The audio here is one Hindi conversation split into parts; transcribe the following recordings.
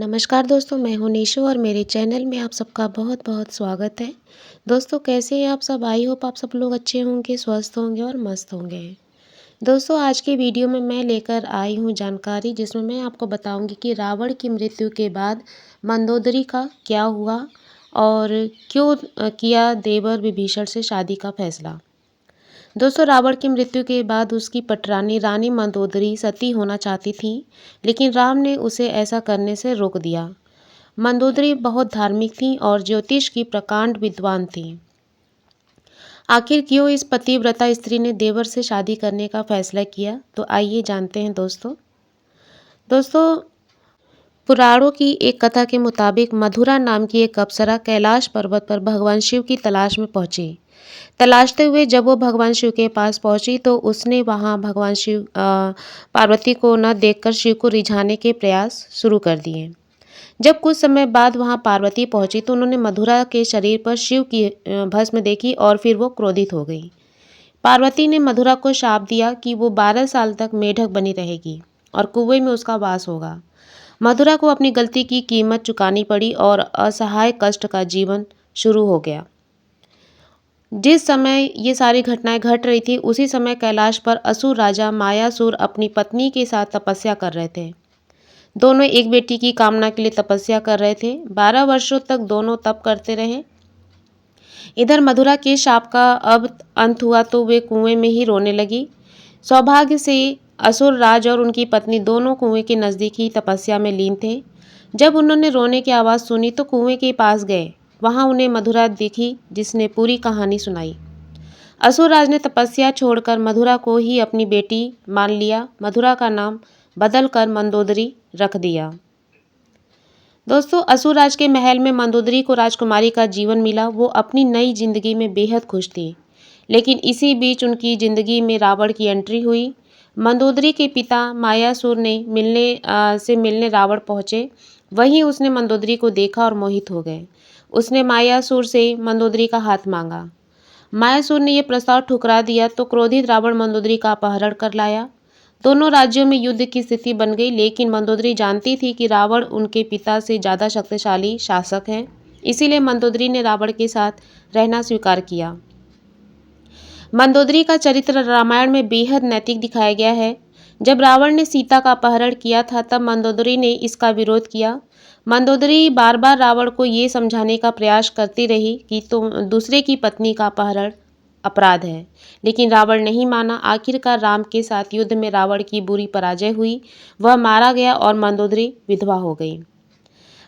नमस्कार दोस्तों, मैं हूं निशु और मेरे चैनल में आप सबका बहुत बहुत स्वागत है। दोस्तों, कैसे हैं आप सब? आई होप आप सब लोग अच्छे होंगे, स्वस्थ होंगे और मस्त होंगे। दोस्तों, आज की वीडियो में मैं लेकर आई हूं जानकारी, जिसमें मैं आपको बताऊंगी कि रावण की मृत्यु के बाद मंदोदरी का क्या हुआ और क्यों किया देवर विभीषण से शादी का फैसला। दोस्तों, रावण की मृत्यु के बाद उसकी पटरानी रानी मंदोदरी सती होना चाहती थी, लेकिन राम ने उसे ऐसा करने से रोक दिया। मंदोदरी बहुत धार्मिक थीं और ज्योतिष की प्रकांड विद्वान थीं। आखिर क्यों इस पतिव्रता स्त्री ने देवर से शादी करने का फैसला किया, तो आइए जानते हैं दोस्तों, पुराणों की एक कथा के मुताबिक मधुरा नाम की एक अप्सरा कैलाश पर्वत पर भगवान शिव की तलाश में पहुंची। तलाशते हुए जब वो भगवान शिव के पास पहुंची तो उसने वहां भगवान शिव पार्वती को न देखकर शिव को रिझाने के प्रयास शुरू कर दिए। जब कुछ समय बाद वहां पार्वती पहुंची तो उन्होंने मधुरा के शरीर पर शिव की भस्म देखी और फिर वो क्रोधित हो गई। पार्वती ने मधुरा को शाप दिया कि वो 12 साल तक मेढक बनी रहेगी और कुएं में उसका वास होगा। मधुरा को अपनी गलती की कीमत चुकानी पड़ी और असहाय कष्ट का जीवन शुरू हो गया। जिस समय ये सारी घटनाएं घट रही थी, उसी समय कैलाश पर असुर राजा मायासुर अपनी पत्नी के साथ तपस्या कर रहे थे। दोनों एक बेटी की कामना के लिए तपस्या कर रहे थे। 12 वर्षों तक दोनों तप करते रहे। इधर मधुरा के शाप का अब अंत हुआ तो वे कुएं में ही रोने लगी। सौभाग्य से असुर राज और उनकी पत्नी दोनों कुएं के नजदीक ही तपस्या में लीन थे। जब उन्होंने रोने की आवाज़ सुनी तो कुएं के पास गए। वहां उन्हें मधुरा दिखी, जिसने पूरी कहानी सुनाई। असुरराज ने तपस्या छोड़कर मधुरा को ही अपनी बेटी मान लिया। मधुरा का नाम बदलकर मंदोदरी रख दिया। दोस्तों, असुरराज के महल में मंदोदरी को राजकुमारी का जीवन मिला। वो अपनी नई जिंदगी में बेहद खुश थी, लेकिन इसी बीच उनकी जिंदगी में रावण की एंट्री हुई। मंदोदरी के पिता मायासुर ने मिलने रावण पहुंचे। वहीं उसने मंदोदरी को देखा और मोहित हो गए। उसने मायासुर से मंदोदरी का हाथ मांगा। मायासुर ने यह प्रस्ताव ठुकरा दिया तो क्रोधित रावण मंदोदरी का अपहरण कर लाया। दोनों राज्यों में युद्ध की स्थिति बन गई, लेकिन मंदोदरी जानती थी कि रावण उनके पिता से ज़्यादा शक्तिशाली शासक हैं। इसीलिए मंदोदरी ने रावण के साथ रहना स्वीकार किया। मंदोदरी का चरित्र रामायण में बेहद नैतिक दिखाया गया है। जब रावण ने सीता का अपहरण किया था तब मंदोदरी ने इसका विरोध किया। मंदोदरी बार बार रावण को ये समझाने का प्रयास करती रही कि दूसरे की पत्नी का अपहरण अपराध है, लेकिन रावण नहीं माना। आखिरकार राम के साथ युद्ध में रावण की बुरी पराजय हुई। वह मारा गया और मंदोदरी विधवा हो गई।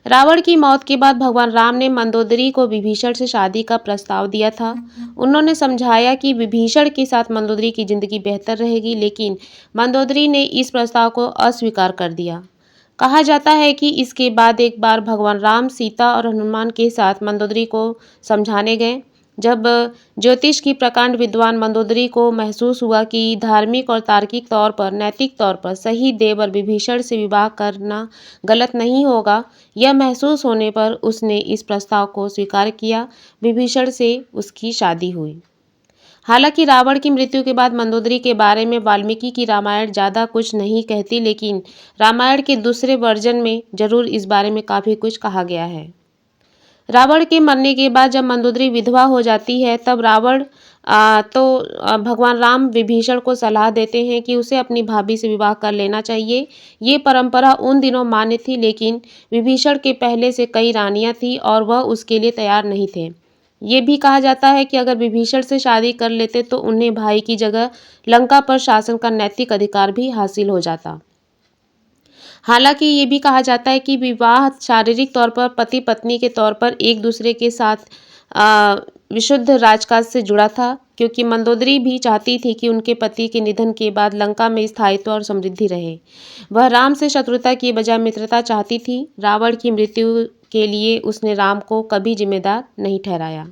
रावण की मौत के बाद भगवान राम ने मंदोदरी को विभीषण से शादी का प्रस्ताव दिया था। उन्होंने समझाया कि विभीषण के साथ मंदोदरी की जिंदगी बेहतर रहेगी, लेकिन मंदोदरी ने इस प्रस्ताव को अस्वीकार कर दिया। कहा जाता है कि इसके बाद एक बार भगवान राम सीता और हनुमान के साथ मंदोदरी को समझाने गए। जब ज्योतिष की प्रकांड विद्वान मंदोदरी को महसूस हुआ कि धार्मिक और तार्किक तौर पर, नैतिक तौर पर सही देवर विभीषण से विवाह करना गलत नहीं होगा, यह महसूस होने पर उसने इस प्रस्ताव को स्वीकार किया। विभीषण से उसकी शादी हुई। हालांकि रावण की मृत्यु के बाद मंदोदरी के बारे में वाल्मीकि की रामायण ज़्यादा कुछ नहीं कहती, लेकिन रामायण के दूसरे वर्जन में जरूर इस बारे में काफ़ी कुछ कहा गया है। रावण के मरने के बाद जब मंदोदरी विधवा हो जाती है तब भगवान राम विभीषण को सलाह देते हैं कि उसे अपनी भाभी से विवाह कर लेना चाहिए। ये परंपरा उन दिनों मान्य थी, लेकिन विभीषण के पहले से कई रानियां थीं और वह उसके लिए तैयार नहीं थे। ये भी कहा जाता है कि अगर विभीषण से शादी कर लेते तो उन्हें भाई की जगह लंका पर शासन का नैतिक अधिकार भी हासिल हो जाता। हालांकि ये भी कहा जाता है कि विवाह शारीरिक तौर पर पति पत्नी के तौर पर एक दूसरे के साथ विशुद्ध राजकाज से जुड़ा था, क्योंकि मंदोदरी भी चाहती थी कि उनके पति के निधन के बाद लंका में स्थायित्व और समृद्धि रहे। वह राम से शत्रुता की बजाय मित्रता चाहती थी। रावण की मृत्यु के लिए उसने राम को कभी जिम्मेदार नहीं ठहराया।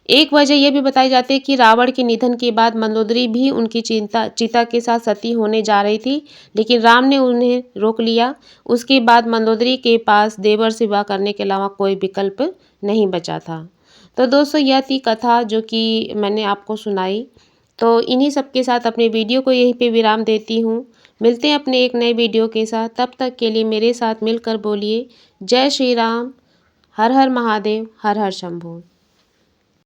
एक वजह यह भी बताई जाती है कि रावण के निधन के बाद मंदोदरी भी उनकी चिता के साथ सती होने जा रही थी, लेकिन राम ने उन्हें रोक लिया। उसके बाद मंदोदरी के पास देवर से विवाह करने के अलावा कोई विकल्प नहीं बचा था। तो दोस्तों, यह थी कथा जो कि मैंने आपको सुनाई। तो इन्हीं सब के साथ अपने वीडियो को यहीं पे विराम देती हूँ। मिलते हैं अपने एक नए वीडियो के साथ। तब तक के लिए मेरे साथ मिलकर बोलिए जय श्री राम, हर हर महादेव, हर हर शंभू।